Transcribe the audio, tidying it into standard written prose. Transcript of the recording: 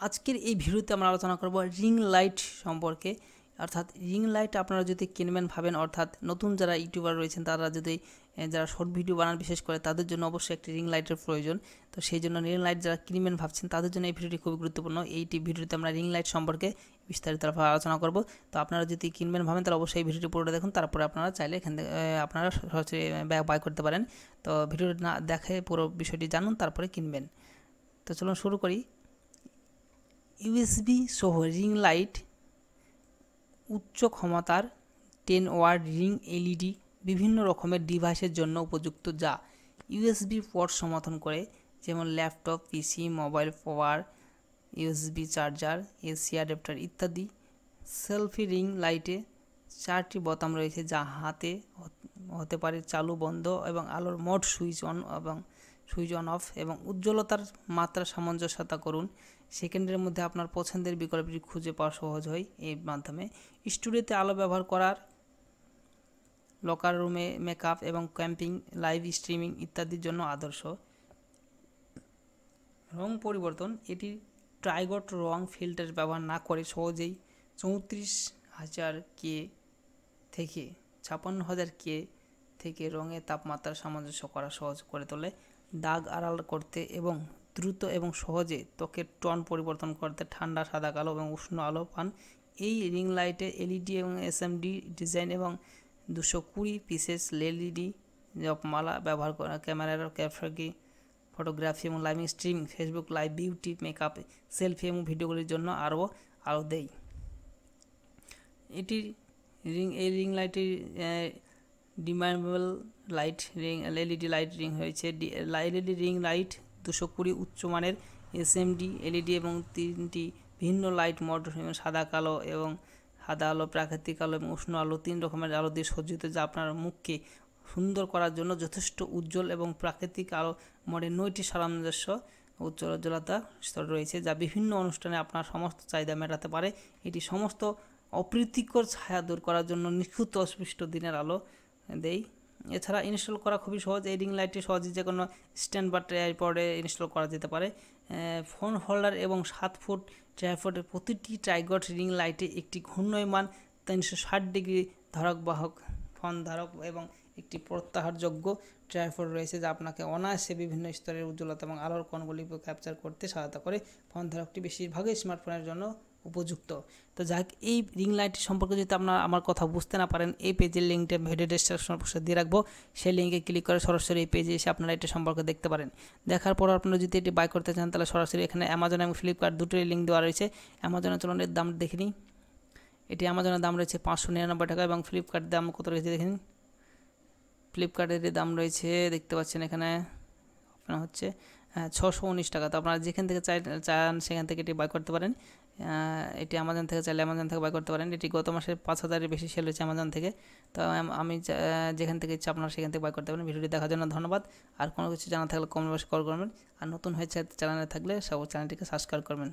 আজকের এই ভিডিওতে আমরা আলোচনা করব রিং লাইট সম্পর্কে। অর্থাৎ রিং লাইট আপনারা যদি কিনবেন ভাবেন, অর্থাৎ নতুন যারা ইউটিউবার রয়েছেন তারা যদি যারা শর্ট ভিডিও বানান বিশেষ করে তাদের জন্য অবশ্যই একটি রিং লাইটের প্রয়োজন। তো সেই জন্য রিং লাইট যারা কিনবেন ভাবছেন তাদের জন্য এই ভিডিওটি খুবই গুরুত্বপূর্ণ। এইটি ভিডিওতে আমরা রিং লাইট সম্পর্কে বিস্তারিত আলোচনা করব। তো আপনারা যদি কিনবেন ভাবেন তাহলে অবশ্যই এই ভিডিওটি পুরোটা দেখুন, তারপরে আপনারা চাইলে এখান থেকে আপনারা সরাসরি বাই করতে পারেন। তো ভিডিওটি না দেখে পুরো বিষয়টি জানুন, তারপরে কিনবেন। তো চলুন শুরু করি। ইউএসবি সহ রিং লাইট উচ্চ ক্ষমতার 10 ওয়াট রিং এলইডি বিভিন্ন রকমের ডিভাইসের জন্য উপযুক্ত, যা ইউএসবি পোর্ট সমর্থন করে, যেমন ল্যাপটপ, পিসি, মোবাইল পাওয়ার, ইউএসবি চার্জার, এসি অ্যাডাপ্টার ইত্যাদি। সেলফি রিং লাইটে 4টি বোতাম রয়েছে, যা হাতে হতে পারে চালু, বন্ধ এবং আলোর মোড সুইচ অন অফ এবং উজ্জ্বলতার মাত্রা সামঞ্জস্যতা করুন। সেকেন্ডের মধ্যে আপনার পছন্দের বিকল্পটি খুঁজে পাওয়া সহজ হয় এর মাধ্যমে। স্টুডিওতে আলো ব্যবহার করার, লকার রুমে মেকআপ এবং ক্যাম্পিং, লাইভ স্ট্রিমিং ইত্যাদির জন্য আদর্শ। রং পরিবর্তন, এটি ট্রাইগট রং ফিল্টার ব্যবহার না করে সহজেই 34,000 কে থেকে 56,000 কে থেকে রঙের তাপমাত্রা সামঞ্জস্য করা সহজ করে তোলে। দাগ আড়াল করতে এবং দ্রুত এবং সহজে ত্বকের টোন পরিবর্তন করতে ঠান্ডা, সাদা, কালো এবং উষ্ণ আলো পান। এই রিং লাইটে এলইডি এবং এসএমডি ডিজাইন এবং 220 পিসেস এলইডি জপমালা ব্যবহার করা ক্যামেরার ফটোগ্রাফি এবং live streaming, Facebook live, beauty, makeup, selfie এবং ভিডিওগুলির জন্য আরও দেয়। এই রিং লাইটের dimmable light ring LED light ring হয়েছে। এলইডি রিং লাইট 220 উচ্চমানের এসএমডি এলইডি এবং 3টি ভিন্ন লাইট মোড, সাদা, কালো এবং সাদা আলো, প্রাকৃতিক আলো এবং উষ্ণ আলো, 3 রকমের আলো দিয়ে সজ্জিত, যা আপনার মুখকে সুন্দর করার জন্য যথেষ্ট উজ্জ্বল। এবং প্রাকৃতিক আলো মোডে 9টি সামঞ্জস্য উজ্জ্বলতা স্তর রয়েছে, যা বিভিন্ন অনুষ্ঠানে আপনার সমস্ত চাহিদা মেটাতে পারে। এটি সমস্ত অপ্রীতিকর ছায়া দূর করার জন্য নিখুঁত অস্পষ্ট দিনের আলো দেয়। এছাড়া ইনস্টল করা খুবই সহজ। এই রিং লাইটটি সহজে যে কোনো স্ট্যান্ড বা ট্রাইপডে ইনস্টল করা যেতে পারে। ফোন হোল্ডার এবং 7 ফুট ট্রাইপডের প্রতিটি ট্রাইগট রিং লাইটে একটি ঘূর্ণয়মান 360 ডিগ্রি ধারক ফোন ধারক এবং একটি প্রত্যাহারযোগ্য ট্রাইপড রয়েছে, যা আপনাকে অনায়াসে বিভিন্ন স্তরের উজ্জ্বলতা এবং আলোর কোণগুলি ক্যাপচার করতে সহায়তা করে। ফোন ধারকটি বেশিরভাগই স্মার্টফোনের জন্য উপযুক্ত। তো যাক, এই রিং লাইট সম্পর্কে যদি আপনারা আমার কথা বুঝতে না পারেন, এই পেজের লিঙ্কটা ভিডিও ডেসক্রিপশন বক্সে দিয়ে রাখবো। সেই লিঙ্কে ক্লিক করে সরাসরি এই পেজে এসে আপনারা এটা সম্পর্কে দেখতে পারেন। দেখার পর আপনারা যদি এটি বাই করতে চান তাহলে সরাসরি এখানে অ্যামাজন এবং ফ্লিপকার্ট দুটোই লিঙ্ক দেওয়া রয়েছে। অ্যামাজনের চলুন এর দাম দেখে নিই। এটি অ্যামাজনের দাম রয়েছে 599 টাকা এবং ফ্লিপকার্টের দাম কত রয়েছে দেখে নিন। ফ্লিপকার্টের দাম রয়েছে, দেখতে পাচ্ছেন এখানে আপনার হচ্ছে 619 টাকা। তো আপনারা যেখান থেকে চান সেখান থেকে এটি বাই করতে পারেন। এটি অ্যামাজন থেকে চাইলে অ্যামাজন থেকে বাই করতে পারেন। এটি গত মাসে 5,000-এর বেশি সেল হয়েছে অ্যামাজন থেকে। তো আমি যেখান থেকে ইচ্ছা আপনারা সেখান থেকে বাই করতে পারেন। ভিডিওটি দেখার জন্য ধন্যবাদ। আর কোনো কিছু জানা থাকলে কমেন্ট বক্সে কল করবেন। আর নতুন হয়েছে চ্যানেলে থাকলে সব চ্যানেলটিকে সাবস্ক্রাইব করবেন।